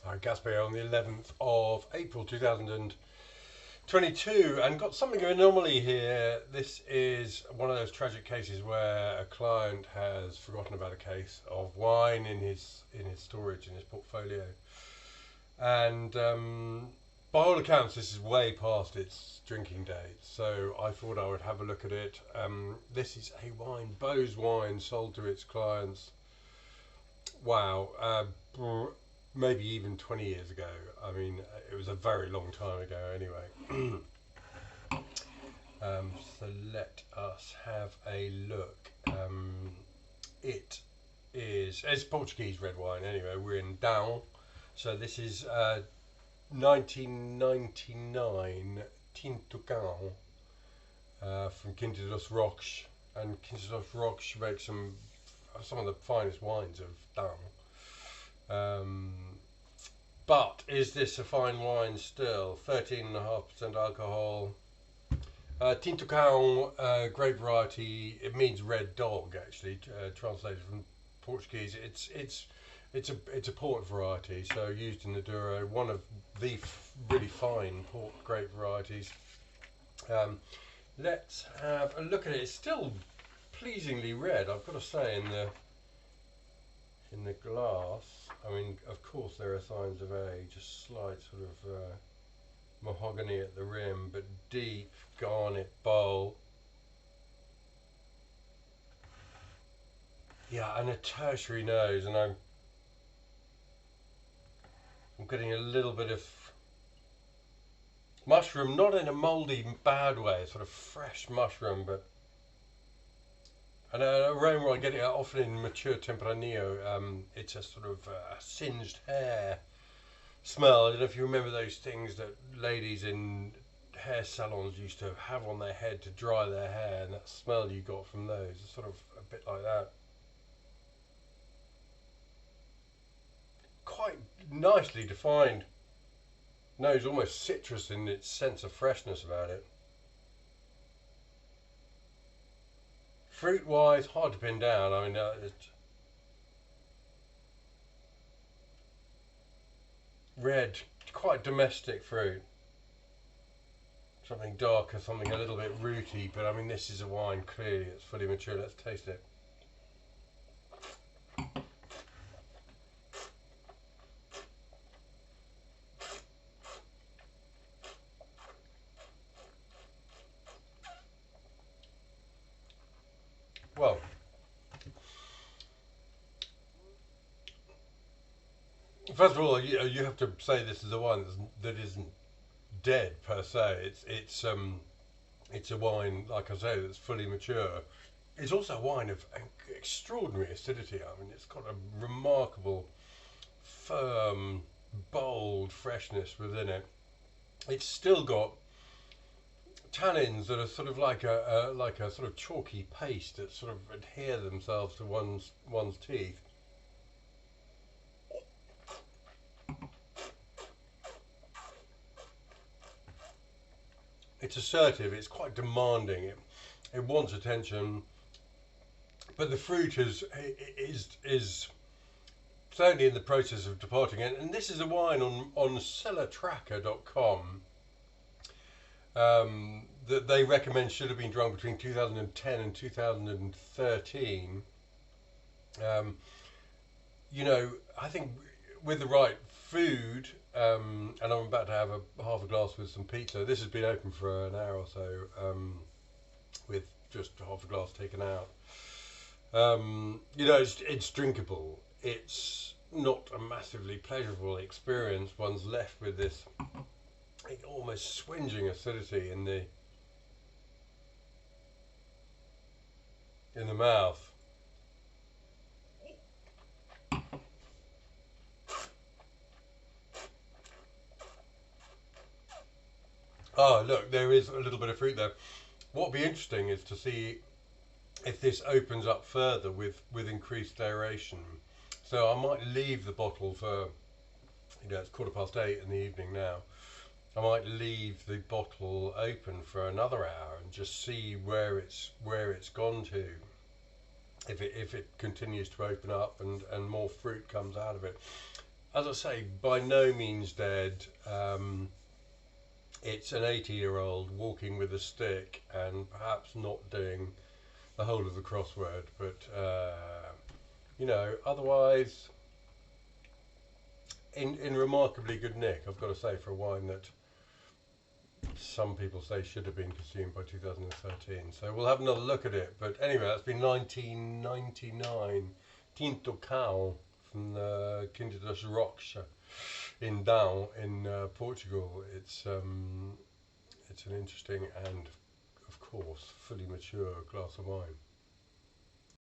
Hi, Caspar on the 11th of April 2022, and got something of an anomaly here. This is one of those tragic cases where a client has forgotten about a case of wine in his storage, in his portfolio, and by all accounts this is way past its drinking date, so I thought I would have a look at it. This is a wine, Bose wine, sold to its clients, wow, maybe even 20 years ago. I mean, it was a very long time ago anyway. So let us have a look. It's Portuguese red wine anyway. We're in Down. So this is 1999 Tinto from Quinta dos Roques. And Quinta dos Roques makes some of the finest wines of Down. But is this a fine wine still? 13.5% alcohol. Tinto, grape variety. It means red dog, actually, translated from Portuguese. It's a port variety, so used in the Douro. One of the really fine port grape varieties. Let's have a look at it. It's still pleasingly red, I've got to say, in the glass. I mean, of course there are signs of age, a slight sort of mahogany at the rim, but deep garnet bowl. Yeah, and a tertiary nose, and I'm getting a little bit of mushroom, not in a mouldy bad way, sort of fresh mushroom, but an aroma I get it often in mature Tempranillo. It's a sort of singed hair smell. I don't know if you remember those things that ladies in hair salons used to have on their head to dry their hair, and that smell you got from those is sort of a bit like that. Quite nicely defined nose, almost citrus in its sense of freshness about it. Fruit wise, hard to pin down. I mean, it's red, quite domestic fruit. Something darker, something a little bit rooty, but I mean, this is a wine, clearly it's fully mature. Let's taste it. Well, first of all, you have to say this is a wine that isn't dead per se. It's a wine, like I say, that's fully mature. It's also a wine of extraordinary acidity. I mean, it's got a remarkable, firm, bold freshness within it. It's still got tannins that are sort of like a sort of chalky paste that sort of adhere themselves to one's teeth. It's assertive. It's quite demanding. It wants attention, but the fruit is certainly in the process of departing. And this is a wine on cellartracker.com. That they recommend should have been drunk between 2010 and 2013. You know, I think with the right food, and I'm about to have half a glass with some pizza. This has been open for an hour or so, with just half a glass taken out. You know, it's drinkable. It's not a massively pleasurable experience. One's left with this almost swinging acidity in the mouth. Oh, look, there is a little bit of fruit there. What would be interesting is to see if this opens up further with increased aeration. So I might leave the bottle for, you know, it's 8:15 in the evening now. I might leave the bottle open for another hour and just see where it's gone to. If it continues to open up and more fruit comes out of it. as I say, by no means dead. It's an 80-year-old walking with a stick and perhaps not doing the whole of the crossword, but otherwise in remarkably good nick, I've got to say, for a wine that some people say should have been consumed by 2013. So we'll have another look at it. But anyway, that's been 1999 Tinto Cow from the Quinta dos Roques in Down in Portugal. It's an interesting and, of course, fully mature glass of wine.